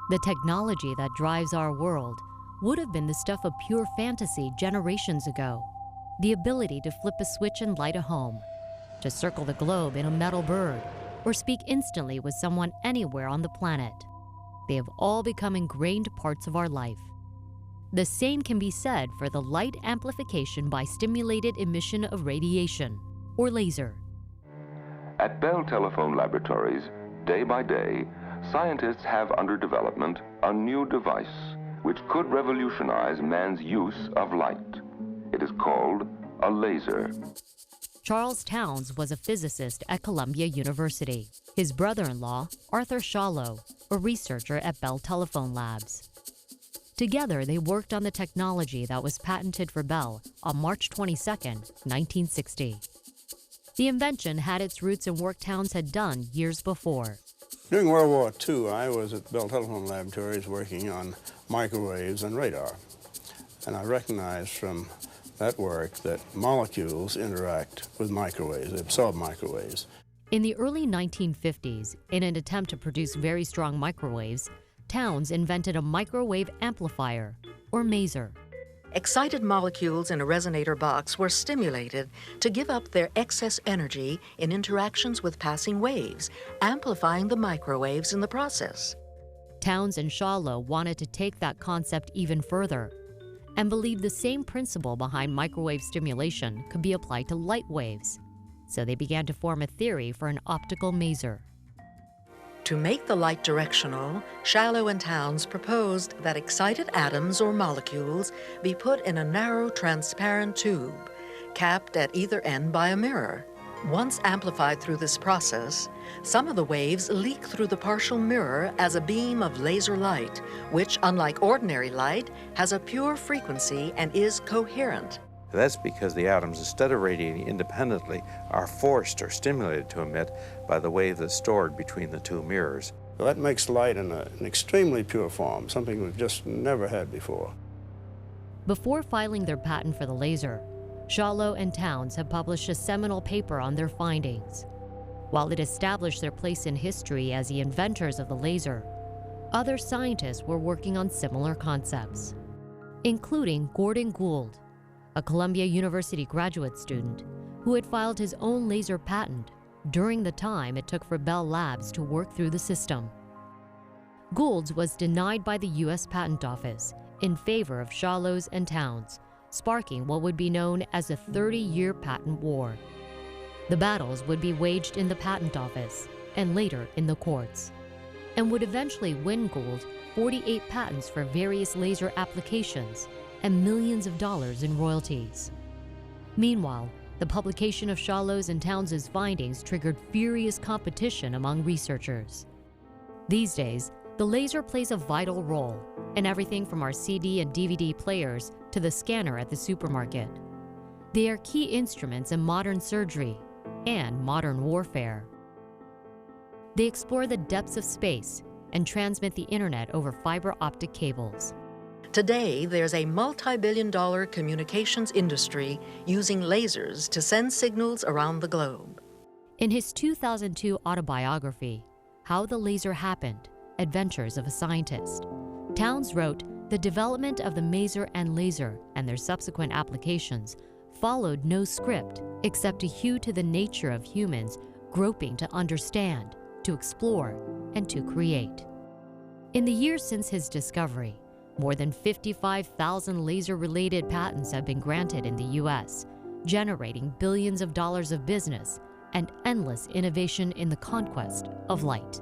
The technology that drives our world would have been the stuff of pure fantasy generations ago. The ability to flip a switch and light a home, to circle the globe in a metal bird, or speak instantly with someone anywhere on the planet. They have all become ingrained parts of our life. The same can be said for the light amplification by stimulated emission of radiation, or laser. At Bell Telephone Laboratories, day by day, scientists have under development a new device which could revolutionize man's use of light. It is called a laser. Charles Townes was a physicist at Columbia University. His brother-in-law, Arthur Schawlow, a researcher at Bell Telephone Labs. Together, they worked on the technology that was patented for Bell on March 22, 1960. The invention had its roots in work Townes had done years before. During World War II, I was at Bell Telephone Laboratories working on microwaves and radar. And I recognized from that work that molecules interact with microwaves, they absorb microwaves. In the early 1950s, in an attempt to produce very strong microwaves, Townes invented a microwave amplifier, or maser. Excited molecules in a resonator box were stimulated to give up their excess energy in interactions with passing waves, amplifying the microwaves in the process. Townes and Schawlow wanted to take that concept even further and believed the same principle behind microwave stimulation could be applied to light waves. So they began to form a theory for an optical maser. To make the light directional, Schawlow and Townes proposed that excited atoms or molecules be put in a narrow, transparent tube, capped at either end by a mirror. Once amplified through this process, some of the waves leak through the partial mirror as a beam of laser light, which, unlike ordinary light, has a pure frequency and is coherent. That's because the atoms, instead of radiating independently, are forced or stimulated to emit by the wave that's stored between the two mirrors. So that makes light in an extremely pure form, something we've just never had before. Before filing their patent for the laser, Schawlow and Townes have published a seminal paper on their findings. While it established their place in history as the inventors of the laser, other scientists were working on similar concepts, including Gordon Gould, a Columbia University graduate student who had filed his own laser patent during the time it took for Bell Labs to work through the system. Gould's was denied by the U.S. Patent Office in favor of Schawlow's and Townes, sparking what would be known as a 30-year patent war. The battles would be waged in the Patent Office and later in the courts, and would eventually win Gould 48 patents for various laser applications and millions of dollars in royalties. Meanwhile, the publication of Schawlow's and Townes' findings triggered furious competition among researchers. These days, the laser plays a vital role in everything from our CD and DVD players to the scanner at the supermarket. They are key instruments in modern surgery and modern warfare. They explore the depths of space and transmit the internet over fiber optic cables. Today, there's a multi-billion-dollar communications industry using lasers to send signals around the globe. In his 2002 autobiography, How the Laser Happened: Adventures of a Scientist, Townes wrote, "The development of the maser and laser and their subsequent applications followed no script except to hew to the nature of humans groping to understand, to explore, and to create." In the years since his discovery, more than 55,000 laser-related patents have been granted in the U.S., generating billions of dollars of business and endless innovation in the conquest of light.